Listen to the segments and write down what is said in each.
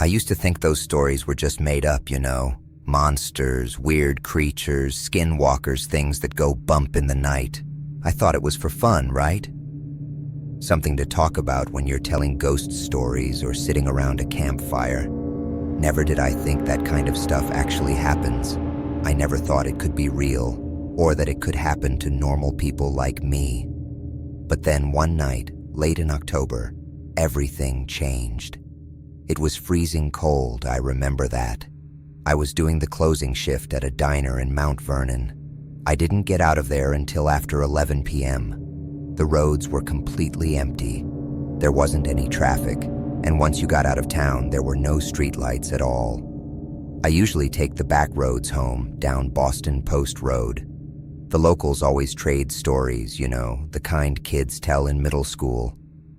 I used to think those stories were just made up, monsters, weird creatures, skinwalkers, things that go bump in the night. I thought it was for fun, right? Something to talk about when you're telling ghost stories or sitting around a campfire. Never did I think that kind of stuff actually happens. I never thought it could be real, or that it could happen to normal people like me. But then one night, late in October, everything changed. It was freezing cold, I remember that. I was doing the closing shift at a diner in Mount Vernon. I didn't get out of there until after 11 p.m. The roads were completely empty. There wasn't any traffic, and once you got out of town, there were no streetlights at all. I usually take the back roads home, down Boston Post Road. The locals always trade stories, the kind kids tell in middle school.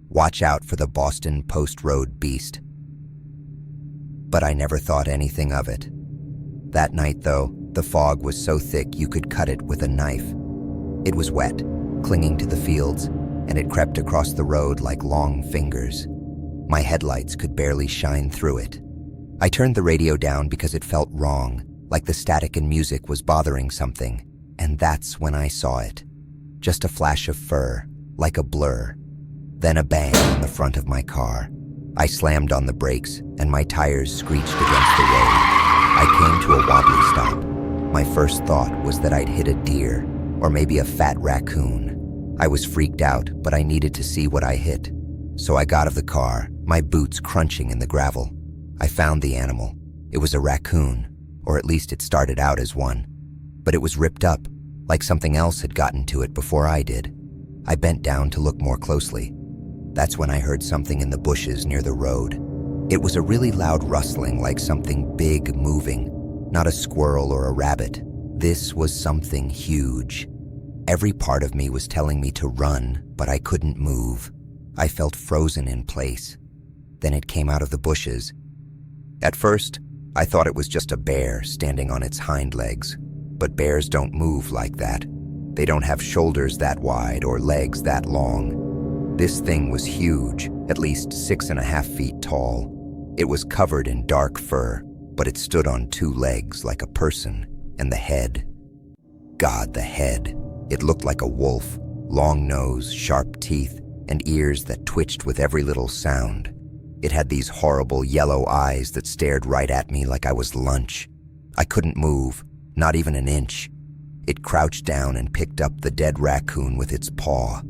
Watch out for the Boston Post Road beast. But I never thought anything of it. That night, though, the fog was so thick you could cut it with a knife. It was wet, clinging to the fields, and it crept across the road like long fingers. My headlights could barely shine through it. I turned the radio down because it felt wrong, like the static in music was bothering something, and that's when I saw it. Just a flash of fur, like a blur. Then a bang on the front of my car. I slammed on the brakes, and my tires screeched against the road. I came to a wobbly stop. My first thought was that I'd hit a deer, or maybe a fat raccoon. I was freaked out, but I needed to see what I hit. So I got out of the car, my boots crunching in the gravel. I found the animal. It was a raccoon, or at least it started out as one. But it was ripped up, like something else had gotten to it before I did. I bent down to look more closely. That's when I heard something in the bushes near the road. It was a really loud rustling, like something big moving, not a squirrel or a rabbit. This was something huge. Every part of me was telling me to run, but I couldn't move. I felt frozen in place. Then it came out of the bushes. At first, I thought it was just a bear standing on its hind legs, but bears don't move like that. They don't have shoulders that wide or legs that long. This thing was huge, at least 6.5 feet tall. It was covered in dark fur, but it stood on 2 legs like a person, and the head. God, the head. It looked like a wolf, long nose, sharp teeth, and ears that twitched with every little sound. It had these horrible yellow eyes that stared right at me like I was lunch. I couldn't move, not even an inch. It crouched down and picked up the dead raccoon with its paw.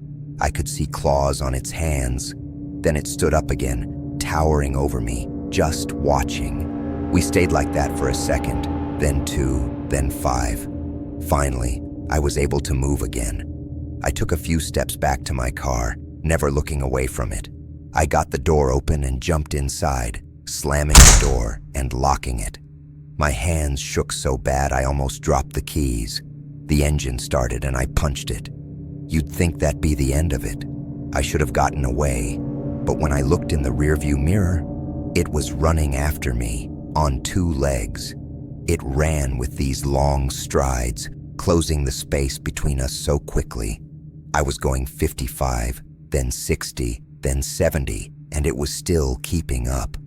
I could see claws on its hands. Then it stood up again, towering over me, just watching. We stayed like that for a second, then 2, then 5. Finally, I was able to move again. I took a few steps back to my car, never looking away from it. I got the door open and jumped inside, slamming the door and locking it. My hands shook so bad I almost dropped the keys. The engine started and I punched it. You'd think that'd be the end of it. I should have gotten away, but when I looked in the rearview mirror, it was running after me, on 2 legs. It ran with these long strides, closing the space between us so quickly. I was going 55, then 60, then 70, and it was still keeping up.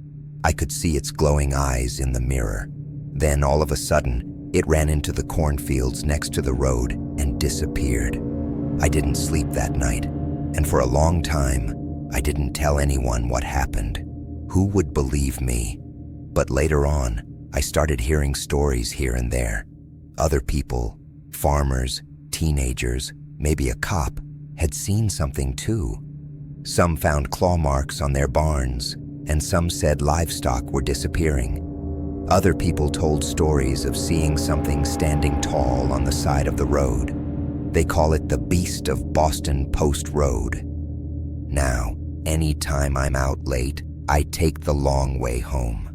I could see its glowing eyes in the mirror. Then all of a sudden, it ran into the cornfields next to the road and disappeared. I didn't sleep that night, and for a long time, I didn't tell anyone what happened. Who would believe me? But later on, I started hearing stories here and there. Other people, farmers, teenagers, maybe a cop, had seen something too. Some found claw marks on their barns, and some said livestock were disappearing. Other people told stories of seeing something standing tall on the side of the road. They call it the Beast of Boston Post Road. Now, anytime I'm out late, I take the long way home.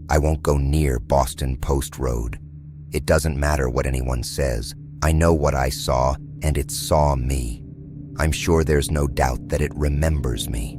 I won't go near Boston Post Road. It doesn't matter what anyone says. I know what I saw, and it saw me. I'm sure there's no doubt that it remembers me.